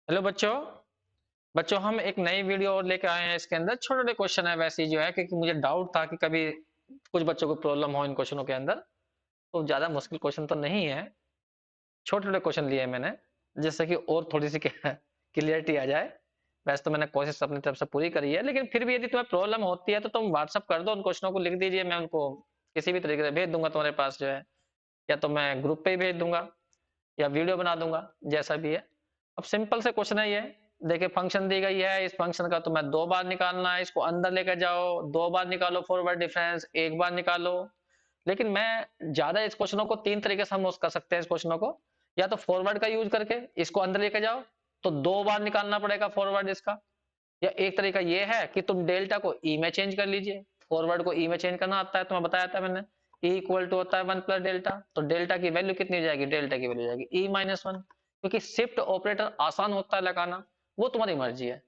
Hello बच्चों। बच्चों हम एक नई वीडियो और लेकर आए हैं। इसके अंदर छोटे छोटे क्वेश्चन है वैसे ही जो है, क्योंकि मुझे डाउट था कि कभी कुछ बच्चों को प्रॉब्लम हो इन क्वेश्चनों के अंदर। तो ज्यादा मुश्किल क्वेश्चन तो नहीं है, छोटे छोटे क्वेश्चन लिए हैं मैंने, जिससे कि और थोड़ी सी क्लियरिटी आ जाए। वैसे तो मैंने कोशिश अपनी तरफ से पूरी करी है, लेकिन फिर भी यदि तुम्हें प्रॉब्लम होती है तो तुम व्हाट्सअप कर दो, उन क्वेश्चनों को लिख दीजिए, मैं उनको किसी भी तरीके से भेज दूंगा तुम्हारे पास जो है। या तो मैं ग्रुप पे ही भेज दूंगा या वीडियो बना दूंगा, जैसा भी है। अब सिंपल से क्वेश्चन है ये। देखिए फंक्शन दी गई है, इस फंक्शन का तुम्हें दो बार निकालना है, इसको अंदर लेकर जाओ, दो बार निकालो फॉरवर्ड डिफरेंस, एक बार निकालो। लेकिन मैं ज्यादा इस क्वेश्चनों को तीन तरीके से हम कर सकते हैं इस क्वेश्चनों को। या तो फॉरवर्ड का यूज करके इसको अंदर लेके जाओ, तो दो बार निकालना पड़ेगा फॉरवर्ड इसका। या एक तरीका ये है कि तुम डेल्टा को ई में चेंज कर लीजिए। फॉरवर्ड को ई में चेंज करना आता है, तुम्हें बताया था मैंने। ई इक्वल टू होता है वन प्लस डेल्टा, तो डेल्टा की वैल्यू कितनी हो जाएगी, डेल्टा की वैल्यू हो जाएगी ई माइनस वन। क्योंकि शिफ्ट ऑपरेटर आसान होता है लगाना, वो तुम्हारी मर्जी है।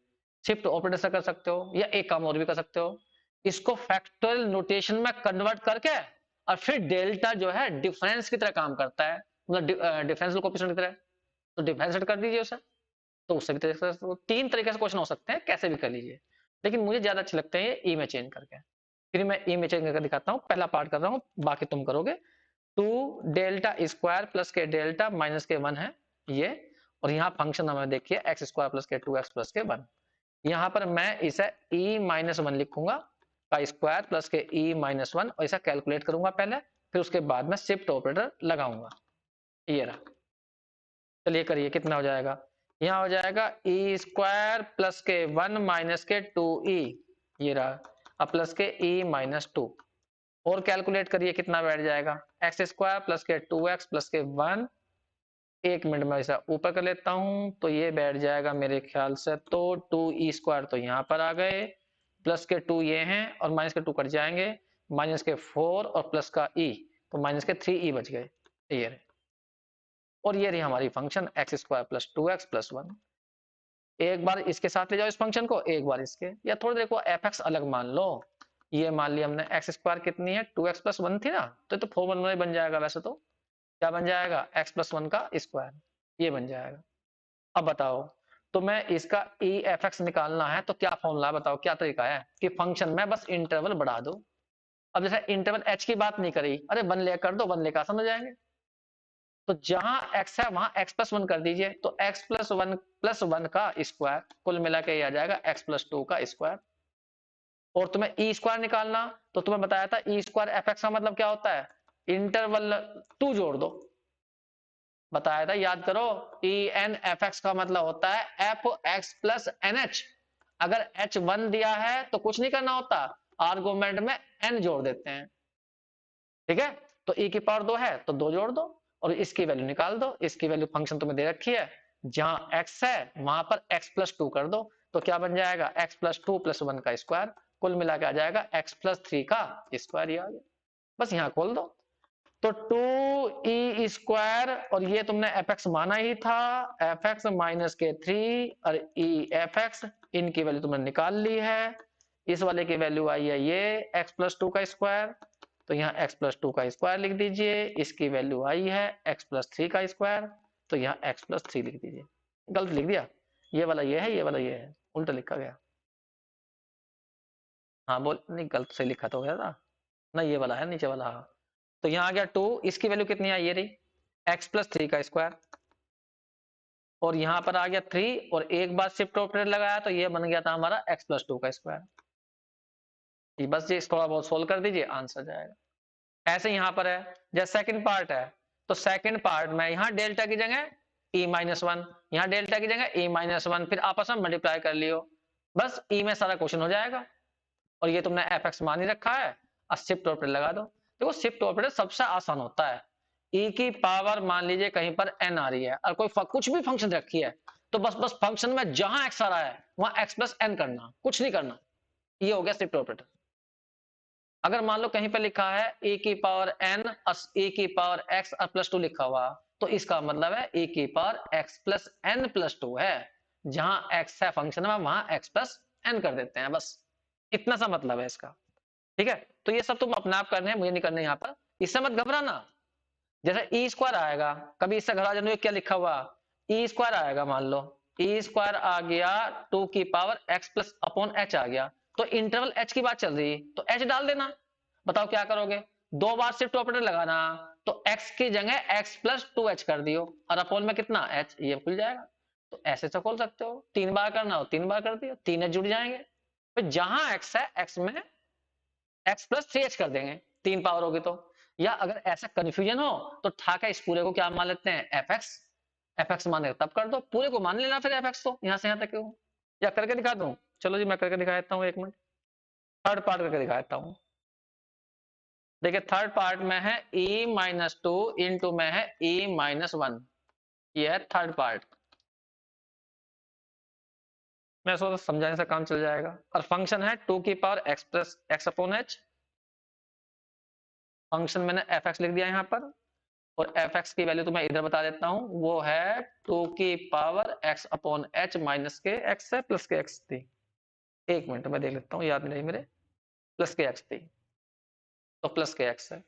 शिफ्ट ऑपरेटर से कर सकते हो या एक काम और भी कर सकते हो, इसको फैक्टोरियल नोटेशन में कन्वर्ट करके और फिर डेल्टा जो है डिफरेंस की तरह काम करता है, मतलब डिफरेंशियल कोएफिशिएंट की तरह। तो डिफरेंशिएट कर दीजिए उसे। तो उससे भी तरीके से, तो तीन तरीके से क्वेश्चन हो सकते हैं, कैसे भी कर लीजिए। लेकिन मुझे ज्यादा अच्छे लगते हैं ये ई में चेंज करके। फिर मैं ई में चेंज करके दिखाता हूँ, पहला पार्ट कर रहा हूँ, बाकी तुम करोगे। टू डेल्टा स्क्वायर प्लस के डेल्टा माइनस के वन है ये। और यहाँ फंक्शन हमें देखिए एक्स स्क्वायर प्लस के टू एक्स प्लस के वन। यहाँ पर मैं इसे ई माइनस वन लिखूंगा, का स्क्वायर प्लस के ई माइनस वन, और इसे कैलकुलेट करूंगा पहले, फिर उसके बाद में शिफ्ट ऑपरेटर लगाऊंगा। ये रहा। चलिए करिए, कितना हो जाएगा। यहाँ हो जाएगा ई स्क्वायर प्लस के वन माइनस के टू ई, ये रहा। अब प्लस के ई माइनस टू, और कैलकुलेट करिए कितना बैठ जाएगा। एक्स स्क्वायर प्लस के टू एक्स प्लस के वन, एक मिनट में ऐसा ऊपर कर लेता हूं, तो ये बैठ जाएगा मेरे ख्याल से तो टू ई स्क्वायर तो यहाँ पर आ गए, प्लस के टू ये हैं और माइनस के टू कट जाएंगे, माइनस के फोर और प्लस का ई, तो माइनस के थ्री ई बच गए। ये रहे। और ये रही हमारी function x square plus two x plus one. एक बार इसके साथ ले जाओ इस फंक्शन को, एक बार इसके, या थोड़ी देर को एफ एक्स अलग मान लो। ये मान लिया हमने, एक्स स्क्वायर कितनी है, टू एक्स प्लस वन थी ना, तो फोर वन बन जाएगा वैसे तो। क्या बन जाएगा, एक्स प्लस वन का स्क्वायर, ये बन जाएगा। अब बताओ, तो मैं इसका ई एफ एक्स निकालना है तो क्या फॉर्मूला, बताओ क्या तरीका है कि फंक्शन में बस इंटरवल बढ़ा दो। अब जैसे इंटरवल एच की बात नहीं करी, अरे वन ले कर दो, वन लेकर आसान हो जाएंगे। तो जहां x है वहां x प्लस वन कर दीजिए, तो x प्लस वन का स्क्वायर, कुल मिला के आ जाएगा x प्लस टू का स्क्वायर। और तुम्हें ई स्क्वायर निकालना, तो तुम्हें बताया था ई स्क्वायर एफ एक्स का मतलब क्या होता है, इंटरवल टू जोड़ दो, बताया था याद करो। ई एन एफ एक्स का मतलब होता है F X plus N H. अगर एच वन दिया है तो कुछ नहीं करना होता, आर्गुमेंट में एन जोड़ देते हैं, ठीक है। तो e की पावर दो है तो दो जोड़ दो, और इसकी वैल्यू निकाल दो। इसकी वैल्यू फंक्शन तुम्हें दे रखी है, जहां x है वहां पर x प्लस टू कर दो, तो क्या बन जाएगा, x plus two plus one का स्क्वायर, कुल मिला के आ जाएगा x प्लस थ्री का स्क्वायर। ये आ गया, बस यहाँ खोल दो। तो टू ई स्क्वायर, और ये तुमने एफ एक्स माना ही था, एफ एक्स माइनस के थ्री और ई एफ एक्स, इनकी वैल्यू तुमने निकाल ली है। इस वाले की वैल्यू आई है ये x प्लस टू का स्क्वायर, तो यहाँ x प्लस टू का स्क्वायर लिख दीजिए। इसकी वैल्यू आई है x प्लस थ्री का स्क्वायर, तो यहाँ x प्लस थ्री लिख दीजिए। गलत लिख दिया, ये वाला ये है, ये वाला ये है, उल्टा लिखा गया। हाँ बोल, नहीं गलत से लिखा तो गया था ना, ये वाला है नीचे वाला, हाँ। तो यहाँ आ गया टू, इसकी वैल्यू कितनी आई, ये रही x प्लस थ्री का स्क्वायर, और यहाँ पर आ गया थ्री, और एक बार शिफ्ट ऑपरेटर लगाया तो ये बन गया था हमारा x प्लस टू का स्क्वायर। ये बस ये थोड़ा बहुत सोल्व कर दीजिए, आंसर जाएगा। ऐसे यहाँ पर है, जैसे सेकंड पार्ट है, तो सेकंड पार्ट में यहाँ डेल्टा की जगह ई माइनस वन, यहाँ डेल्टा की जगह ई माइनस वन, फिर आपस में मल्टीप्लाई कर लियो, बस ई में सारा क्वेश्चन हो जाएगा। और ये तुमने एफ एक्स मान ही रखा है, और शिफ्ट ऑपरेटर लगा दो। देखो शिफ्ट ऑपरेटर सबसे आसान होता है। ई की पावर मान लीजिए कहीं पर एन आ रही है और कोई कुछ भी फंक्शन रखी है, तो बस बस फंक्शन में जहां एक्स आ रहा है वहां एक्स प्लस एन करना, कुछ नहीं करना। ये हो गया शिफ्ट ऑपरेटर। अगर मान लो कहीं पे लिखा है e की पावर n e की पावर x और प्लस टू लिखा हुआ, तो इसका मतलब है e की power x plus N plus two है। जहां x है फंक्शन में वहां x प्लस एन कर देते हैं, बस इतना सा मतलब है इसका। ठीक है, तो ये सब तुम अपने आप करने हैं, मुझे नहीं करने यहाँ पर। इससे मत घबराना। जैसे ई स्क्वायर आएगा, कभी इससे घबरा जाने क्या लिखा हुआ, ई स्क्वायर आएगा मान लो, ई स्क्वायर आ गया 2 की power x plus upon H आ गया, तो इंटरवल h की बात चल रही तो h डाल देना। बताओ क्या करोगे, 2 बार शिफ्ट ऑपरेटर लगाना, तो x की जगह x प्लस 2h कर दियो और अपॉन में कितना h, ये खुल जाएगा। तो ऐसे तो खोल सकते हो, 3 बार करना हो 3 बार कर दियो, 3h जुड़ जाएंगे। फिर जहां x है x में x प्लस 3h कर देंगे, 3 पावर होगी तो। या अगर ऐसा कंफ्यूजन हो तो ठाका इस पूरे को क्या मान लेते हैं fx, fx माने तब कर दो, पूरे को मान लेना फिर fx को यहां से यहां तक क्यों। या करके दिखा दूं, चलो जी मैं करके दिखा देता हूँ, 1 मिनट थर्ड पार्ट करके दिखा देता हूँ। देखिए थर्ड पार्ट में है e माइनस 2 इंटू में है e माइनस 1, ये है थर्ड पार्ट। मैं सोचा समझाने से काम चल जाएगा। और फंक्शन है 2 की power x plus x upon H, function मैंने fx लिख दिया यहाँ पर, और fx की वैल्यू तो मैं इधर बता देता हूँ, वो है 2 की power x upon H minus के x है प्लस के x थी। 1 मिनट में देख लेता हूँ, याद नहीं मेरे, प्लस के x थी तो प्लस के x है।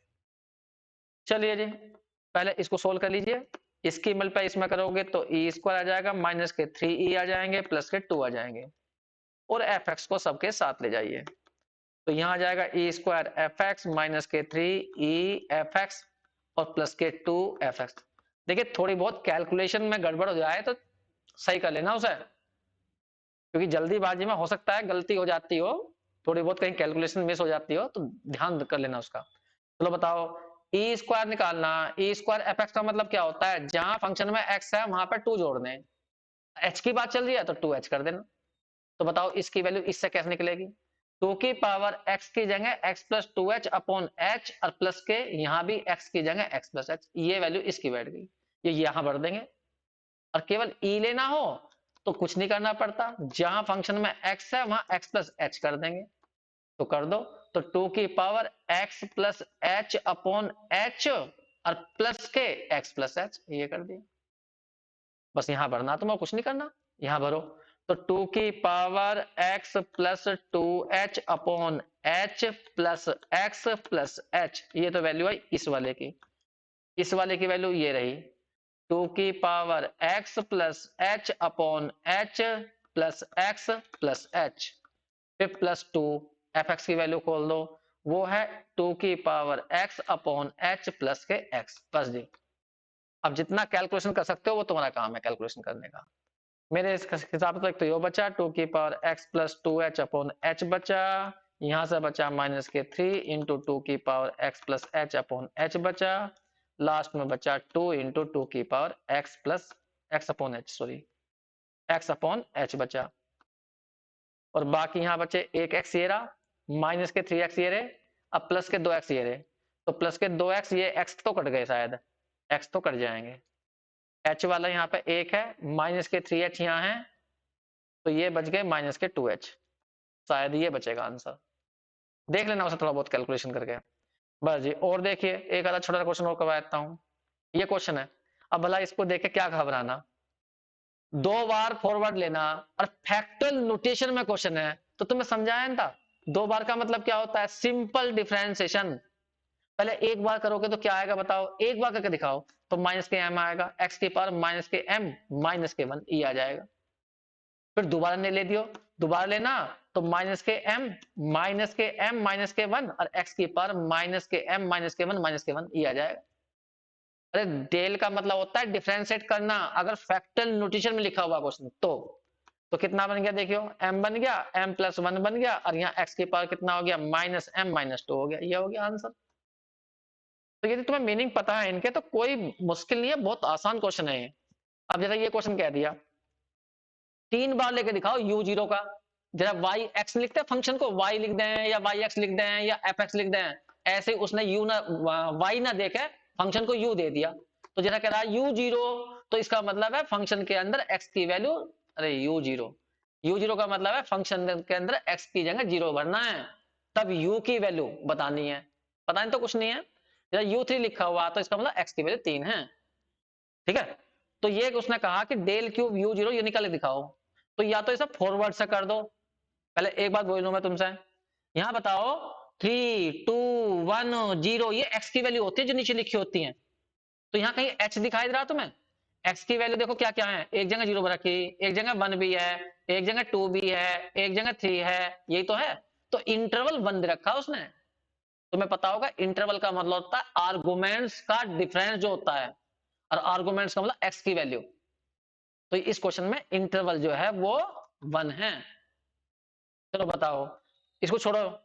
चलिए जी पहले इसको सोल्व कर लीजिए, इसकी मल्टीप्लाई इसमें करोगे तो ई स्क्वायर आ जाएगा, माइनस के 3e आ जाएंगे, प्लस के 2 आ जाएंगे, और fx को सबके साथ ले जाइए, तो यहाँ आ जाएगा E square F x minus के 3e fx और प्लस के 2fx। देखिए थोड़ी बहुत कैलकुलेशन में गड़बड़ हो जाए तो सही कर लेना उसे, क्योंकि जल्दीबाजी में हो सकता है गलती हो जाती हो, थोड़ी बहुत कहीं कैलकुलेशन मिस हो जाती हो तो ध्यान कर लेना उसका। चलो बताओ, ई स्क्वायर निकालना, ई स्क्वायर एफ एक्स का मतलब क्या होता है, जहां फंक्शन में एक्स है वहां पर 2 जोड़ने, एच की बात चल रही है तो 2h कर देना। तो बताओ इसकी वैल्यू इससे कैसे निकलेगी, 2 की पावर x की जगह x plus 2h upon h और प्लस के यहाँ भी x की जगह x प्लस h, ये वैल्यू इसकी बैठ गई, ये यहां भर देंगे। और केवल e लेना हो तो कुछ नहीं करना पड़ता, जहां फंक्शन में x है वहां x प्लस h कर देंगे, तो कर दो। तो 2 की power x plus h upon h और प्लस के x प्लस h, ये कर दिया। बस यहां भरना, तुम्हें कुछ नहीं करना, यहां भरो। तो 2 की power x plus 2h upon h plus x plus h, ये तो वैल्यू आई इस वाले की, इस वाले की वैल्यू ये रही 2 की power x plus h upon h plus x plus h, फिर प्लस 2, fx की वैल्यू खोल दो, वो है 2 की power x upon h plus के x, बस जी। अब जितना कैलकुलेशन कर सकते हो वो तुम्हारा काम है कैलकुलेशन करने का। मेरे इस हिसाब से तो एक तो यो बचा 2 की power x plus 2h upon h बचा, यहां से बचा माइनस के 3 इंटू 2 की power x plus h upon h बचा, लास्ट में बचा 2 इंटू 2 की power x plus x upon h, sorry x upon h बचा, और बाकी यहां बचे एक x ये रहा, माइनस के 3x ये रहे, अब प्लस के 2x ये रहे, तो प्लस के 2x, ये x तो कट गए शायद, x तो कट जाएंगे, h वाला यहाँ पे एक है, माइनस के 3h यहाँ है, तो ये बच गए माइनस के 2h, शायद ये बचेगा आंसर, देख लेना उसे थोड़ा बहुत कैलकुलेशन करके। बस जी, और देखिए एक आधा छोटा सा क्वेश्चन और करवा देता हूँ, ये क्वेश्चन है, अब भला इसको देख के क्या घबराना, 2 बार फॉरवर्ड लेना और फैक्टल नोटेशन में क्वेश्चन है, तो तुम्हें समझाया ना था 2 बार का मतलब क्या होता है, सिंपल डिफरेंशिएशन। पहले 1 बार करोगे तो क्या आएगा बताओ, 1 बार करके दिखाओ, तो माइनस के m आएगा, x की पावर माइनस के m माइनस के 1 e आ जाएगा। फिर दोबारा ने ले दियो, दोबारा लेना तो माइनस के m माइनस के m माइनस के 1 और x की पावर माइनस के m माइनस के 1 माइनस के 1 e आ जाएगा। अरे डेल का मतलब होता है डिफरेंशिएट करना, अगर फैक्टल नोटेशन में लिखा हुआ क्वेश्चन तो कितना बन गया देखियो, m बन गया, m प्लस 1 बन गया, और यहाँ x की पावर कितना हो गया, माइनस m माइनस 2 हो गया, ये हो गया आंसर। तो यदि तुम्हें मीनिंग पता है इनके तो कोई मुश्किल नहीं है, बहुत आसान क्वेश्चन है ये। अब जैसा ये क्वेश्चन कह दिया 3 बार लेके दिखाओ u0 का, जरा वाई एक्स लिखते हैं फंक्शन को, y लिख दें या वाई एक्स लिख दें या एफ एक्स लिख दें, ऐसे उसने u ना y ना देखे फंक्शन को u दे दिया, तो जरा कह रहा है u0, तो इसका मतलब है फंक्शन के अंदर x की वैल्यू, अरे u0 का मतलब है फंक्शन के अंदर x की जगह 0 भरना है, तब u की वैल्यू बतानी है, पता नहीं तो कुछ नहीं है। जरा u3 लिखा हुआ तो इसका मतलब x की वैल्यू 3 है, ठीक है। तो ये उसने कहा कि डेल क्यूब u0 ये निकाल के दिखाओ, तो या तो इसे फॉरवर्ड से कर दो, पहले एक बात बोल लूं मैं तुमसे, यहां बताओ 3 2 1 0 ये x की वैल्यू होती है जो नीचे लिखी होती है, तो यहां कहीं h दिखाई दे रहा तुम्हें, एक्स की वैल्यू देखो क्या क्या है, एक जगह 0 रखी, एक जगह 1 भी है, एक जगह 2 भी है, एक जगह 3 है, यही तो है। तो इंटरवल 1 दे रखा उसने। तुम्हें पता होगा इंटरवल का मतलब होता है आर्गुमेंट्स का डिफरेंस जो होता है, और आर्गुमेंट्स का मतलब एक्स की वैल्यू। तो इस क्वेश्चन में इंटरवल जो है वो 1 है। चलो बताओ, इसको छोड़ो,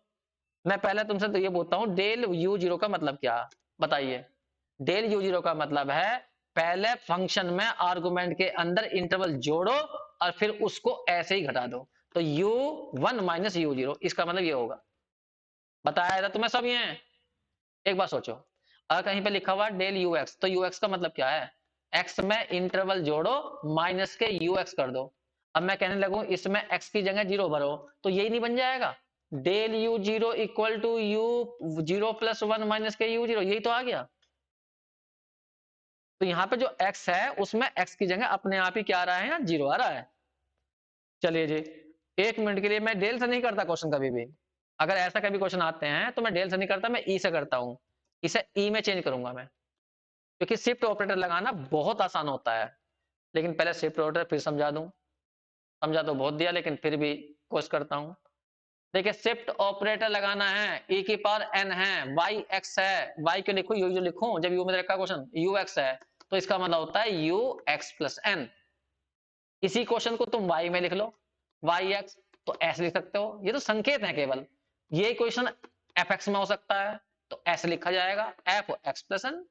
मैं पहले तुमसे तो ये बोलता हूं डेल यू जीरो का मतलब क्या, बताइए। डेल यू जीरो का मतलब है पहले फंक्शन में आर्गुमेंट के अंदर इंटरवल जोड़ो और फिर उसको ऐसे ही घटा दो। तो you one minus you zero, इसका मतलब ये होगा। बताया था तुम्हें सब ये। एक बार सोचो, अगर कहीं पे लिखा हुआ डेल यू एक्स, तो यू एक्स का मतलब क्या है, एक्स में इंटरवल जोड़ो माइनस के यू एक्स कर दो। अब मैं कहने लगूं इसमें एक्स की जगह 0 भरो, तो यही नहीं बन जाएगा, del U zero equal to U zero plus 1 minus K U zero, यही तो आ गया। तो यहाँ पे जो x है उसमें x की जगह अपने आप ही क्या आ रहा है, यहाँ 0 आ रहा है। चलिए जी, एक मिनट के लिए मैं डेल से नहीं करता क्वेश्चन कभी भी। अगर ऐसा कभी क्वेश्चन आते हैं तो मैं डेल से नहीं करता, मैं ई से करता हूं। इसे ई में चेंज करूंगा मैं, क्योंकि शिफ्ट ऑपरेटर लगाना बहुत आसान होता है। लेकिन पहले शिफ्ट ऑपरेटर फिर समझा दूं। समझा तो बहुत दिया लेकिन फिर भी कोशिश करता हूं। देखिए शिफ्ट ऑपरेटर लगाना है, e की पावर n है, y x है, y क्यों लिखूं, यू लिखूं जब यू में रखा क्वेश्चन u x है, तो इसका मतलब होता है u x प्लस n। इसी क्वेश्चन को तुम y में लिख लो, y x, तो ऐसे लिख सकते हो, ये तो संकेत है केवल। ये क्वेश्चन एफ एक्स में हो सकता है, तो ऐसे लिखा जाएगा एफ एक्स प्लस एन।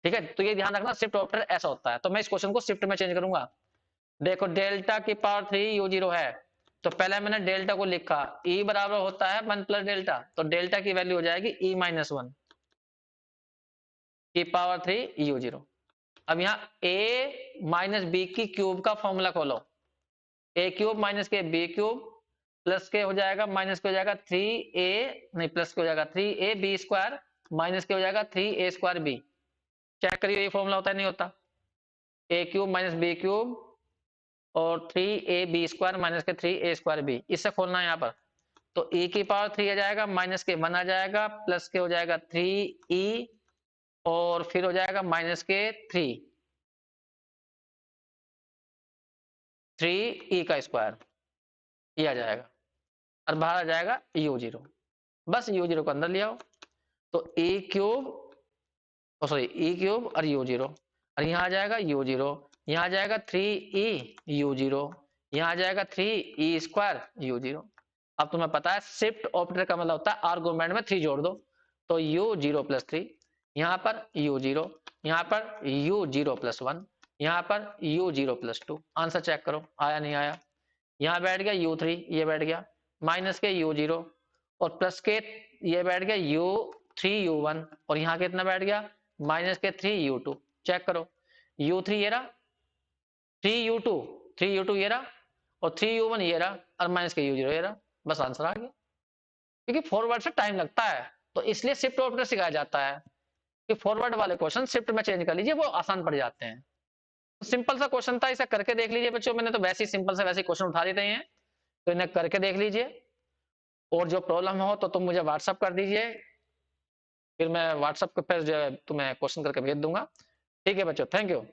ठीक है, तो ये ध्यान रखना शिफ्ट ऑपरेटर ऐसा होता है। तो मैं इस क्वेश्चन को शिफ्ट में चेंज करूंगा। देखो डेल्टा की पावर 3 यू जीरो है, तो पहले मैंने डेल्टा को लिखा, ई बराबर होता है 1 प्लस डेल्टा, तो डेल्टा की वैल्यू हो जाएगी ई माइनस 1 की पावर 3 यू जीरो। अब यहाँ ए माइनस बी की क्यूब का फॉर्मूला खोलो, ए क्यूब माइनस के बी क्यूब प्लस के हो जाएगा माइनस के हो जाएगा 3 ए, नहीं प्लस के हो जाएगा 3 ए बी स्क्वायर माइनस के हो जाएगा 3 ए स्क्वायर बी। चेक करिए ये फॉर्मूला होता है नहीं होता, ए क्यूब माइनस बी क्यूब और 3 ए बी स्क्वायर माइनस के 3 ए स्क्वायर बी, इससे खोलना है यहाँ पर। तो e की पावर 3 आ जाएगा, माइनस के 1 आ जाएगा, प्लस के हो जाएगा 3e और फिर हो जाएगा माइनस के 3 का स्क्वायर, ये आ जाएगा और बाहर आ जाएगा यू जीरो। बस यू जीरो को अंदर ले आओ, तो ए क्यूब सॉरी ई क्यूब और यू जीरो, और यहाँ आ जाएगा यू जीरो, यहाँ आ जाएगा 3e यू जीरो, यहाँ आ जाएगा 3e स्क्वायर यू जीरो। अब तुम्हें पता है शिफ्ट ऑपरेटर का मतलब होता है आर्गुमेंट में 3 जोड़ दो, तो यू जीरो प्लस 3, यहाँ पर यू जीरो, यहाँ पर यू जीरो प्लस 1, यहाँ पर U zero plus 2। Answer check करो आया नहीं आया। यहाँ बैठ गया u3, ये बैठ गया माइनस के यू जीरो और प्लस के ये बैठ गया u3u1, और यहाँ कितना बैठ गया माइनस के 3u2। चेक करो, u3 ये रहा, 3u2, 3u2 ये रहा और 3u1 ये रहा और माइनस के u0 ये रहा। बस आंसर आ गया। क्योंकि फॉरवर्ड से टाइम लगता है तो इसलिए शिफ्ट ऑपरेटर सिखाया जाता है कि फॉरवर्ड वाले क्वेश्चन शिफ्ट में चेंज कर लीजिए, वो आसान पड़ जाते हैं। सिंपल सा क्वेश्चन था, इसे करके देख लीजिए बच्चों, मैंने तो वैसे ही सिंपल से वैसे क्वेश्चन उठा देते हैं, तो इन्हें करके देख लीजिए। और जो प्रॉब्लम हो तो तुम मुझे व्हाट्सअप कर दीजिए, फिर मैं व्हाट्सअप पे जो है तुम्हें क्वेश्चन करके भेज दूंगा। ठीक है बच्चों, थैंक यू।